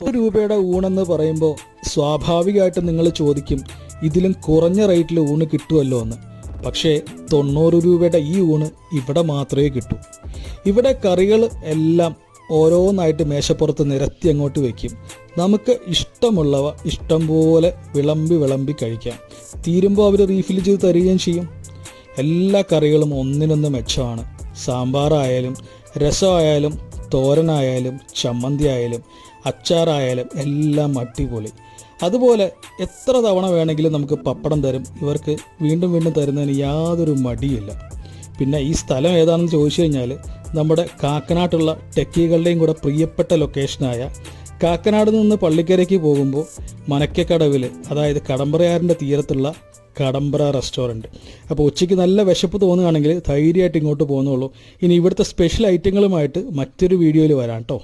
രൂപയുടെ ഊണെന്ന് പറയുമ്പോൾ സ്വാഭാവികമായിട്ടും നിങ്ങൾ ചോദിക്കും, ഇതിലും കുറഞ്ഞ റേറ്റിൽ ഊണ് കിട്ടുമല്ലോ എന്ന്. പക്ഷേ 90 രൂപയുടെ ഈ ഊണ് ഇവിടെ മാത്രമേ കിട്ടൂ. ഇവിടെ കറികൾ എല്ലാം ഓരോന്നായിട്ട് മേശപ്പുറത്ത് നിരത്തി അങ്ങോട്ട് വയ്ക്കും. നമുക്ക് ഇഷ്ടമുള്ളവ ഇഷ്ടം പോലെ വിളമ്പി കഴിക്കാം. തീരുമ്പോൾ അവർ റീഫിൽ ചെയ്ത് തരികയും ചെയ്യും. എല്ലാ കറികളും ഒന്നിനൊന്ന് മെച്ചമാണ്. സാമ്പാറായാലും രസമായാലും തോരനായാലും ചമ്മന്തി ആയാലും അച്ചാറായാലും എല്ലാം അടിപൊളി. അതുപോലെ എത്ര തവണ വേണമെങ്കിലും നമുക്ക് പപ്പടം തരും. ഇവർക്ക് വീണ്ടും വീണ്ടും തരുന്നതിന് യാതൊരു മടിയില്ല. പിന്നെ ഈ സ്ഥലം ഏതാണെന്ന് ചോദിച്ചു കഴിഞ്ഞാൽ നമ്മുടെ കാക്കനാട്ടുള്ള ടെക്കികളുടെയും കൂടെ പ്രിയപ്പെട്ട ലൊക്കേഷനായ കാക്കനാട് നിന്ന് പള്ളിക്കരയ്ക്ക് പോകുമ്പോൾ മനക്കക്കടവിൽ, അതായത് കടമ്പറയാറിൻ്റെ തീരത്തുള്ള കടമ്പറ റെസ്റ്റോറൻറ്റ്. അപ്പോൾ ഉച്ചയ്ക്ക് നല്ല വിശപ്പ് തോന്നുകയാണെങ്കിൽ ധൈര്യമായിട്ട് ഇങ്ങോട്ട് പോകുന്നുള്ളൂ. ഇനി ഇവിടുത്തെ സ്പെഷ്യൽ ഐറ്റങ്ങളുമായിട്ട് മറ്റൊരു വീഡിയോയിൽ വരാം കേട്ടോ.